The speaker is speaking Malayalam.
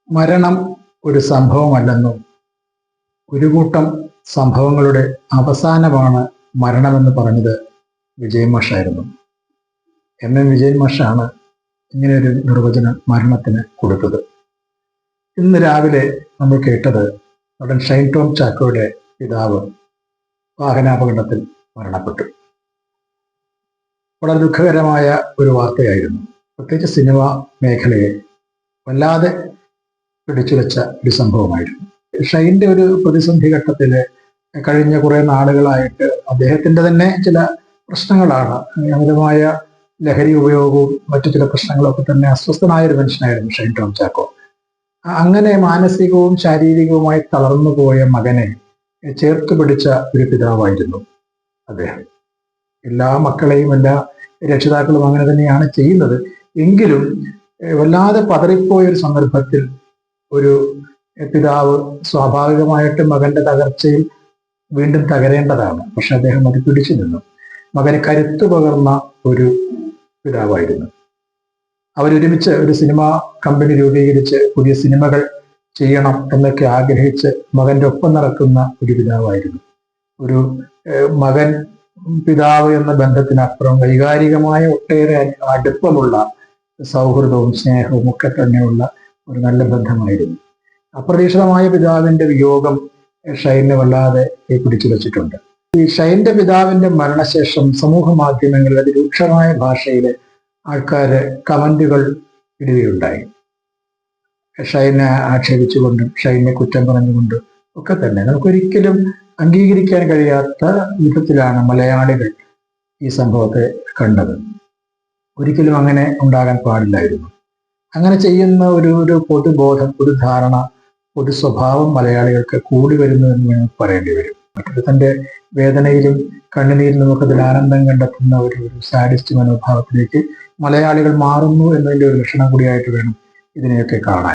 മരണം ഒരു സംഭവമല്ലെന്നും ഒരു കൂട്ടം സംഭവങ്ങളുടെ അവസാനമാണ് മരണമെന്ന് പറഞ്ഞത് വിജയൻ മാഷായിരുന്നു. എം വിജയൻ മാഷാണ് ഇങ്ങനെയൊരു നിർവചനം മരണത്തിന് കൊടുത്തത്. ഇന്ന് രാവിലെ നമ്മൾ കേട്ടത് നടൻ ഷൈൻ ടോം ചാക്കോയുടെ പിതാവ് വാഹനാപകടത്തിൽ മരണപ്പെട്ടു. വളരെ ദുഃഖകരമായ ഒരു വാർത്തയായിരുന്നു. പ്രത്യേകിച്ച് സിനിമാ മേഖലയെ വല്ലാതെ പിടിച്ചുവെച്ച ഒരു സംഭവമായിരുന്നു. ഷൈൻ്റെ ഒരു പ്രതിസന്ധി ഘട്ടത്തില് കഴിഞ്ഞ കുറെ നാളുകളായിട്ട് അദ്ദേഹത്തിന്റെ തന്നെ ചില പ്രശ്നങ്ങളാണ്, അമിതമായ ലഹരി ഉപയോഗവും മറ്റു ചില പ്രശ്നങ്ങളൊക്കെ തന്നെ അസ്വസ്ഥനായ ഒരു മനുഷ്യനായിരുന്നു ഷൈൻ ടോം ചാക്കോ. അങ്ങനെ മാനസികവും ശാരീരികവുമായി തളർന്നു പോയ മകനെ ചേർത്ത് പിടിച്ച ഒരു പിതാവായിരുന്നു അദ്ദേഹം. എല്ലാ മക്കളെയും എല്ലാ രക്ഷിതാക്കളും അങ്ങനെ തന്നെയാണ് ചെയ്യുന്നത്. എങ്കിലും വല്ലാതെ പതറിപ്പോയ ഒരു സന്ദർഭത്തിൽ ഒരു പിതാവ് സ്വാഭാവികമായിട്ട് മകന്റെ തകർച്ചയിൽ വീണ്ടും തകരേണ്ടതാണ്. പക്ഷെ അദ്ദേഹം അത് പിടിച്ചു നിന്നു. മകന് കരുത്തു പകർന്ന ഒരു പിതാവായിരുന്നു. അവരൊരുമിച്ച് ഒരു സിനിമാ കമ്പനി രൂപീകരിച്ച് പുതിയ സിനിമകൾ ചെയ്യണം എന്നൊക്കെ ആഗ്രഹിച്ച് മകന്റെ ഒപ്പം നടക്കുന്ന ഒരു പിതാവായിരുന്നു. ഒരു മകൻ പിതാവ് എന്ന ബന്ധത്തിനപ്പുറം വൈകാരികമായ ഒട്ടേറെ അടുപ്പമുള്ള സൗഹൃദവും സ്നേഹവും ഒക്കെ തന്നെയുള്ള ഒരു നല്ല ബന്ധമായിരുന്നു. അപ്രതീക്ഷിതമായ പിതാവിന്റെ വിയോഗം ഷൈനെ വല്ലാതെ പിടിച്ചു വച്ചിട്ടുണ്ട്. ഈ ഷൈന്റെ പിതാവിന്റെ മരണശേഷം സമൂഹ മാധ്യമങ്ങളിൽ അതിരൂക്ഷമായ ഭാഷയിൽ ആൾക്കാര് കമന്റുകൾ ഇടുകയുണ്ടായി. ഷൈനെ ആക്ഷേപിച്ചുകൊണ്ടും ഷൈനെ കുറ്റം പറഞ്ഞുകൊണ്ടും ഒക്കെ തന്നെ. നമുക്കൊരിക്കലും അംഗീകരിക്കാൻ കഴിയാത്ത വിധത്തിലാണ് മലയാളികൾ ഈ സംഭവത്തെ കണ്ടത്. ഒരിക്കലും അങ്ങനെ ഉണ്ടാകാൻ പാടില്ലായിരുന്നു. അങ്ങനെ ചെയ്യുന്ന ഒരു പൊതുബോധം, ഒരു ധാരണ, പൊതു സ്വഭാവം മലയാളികൾക്ക് കൂടി വരുന്നു എന്ന് വേണം പറയേണ്ടി വരും. മറ്റൊരു തന്റെ വേദനയിലും കണ്ണുനീരിലും ഒക്കെ അതിൽ ആനന്ദം കണ്ടെത്തുന്ന ഒരു സാഡിസ്റ്റ് മനോഭാവത്തിലേക്ക് മലയാളികൾ മാറുന്നു എന്നതിന്റെ ഒരു ലക്ഷണം കൂടിയായിട്ട് വേണം ഇതിനെയൊക്കെ കാണാൻ.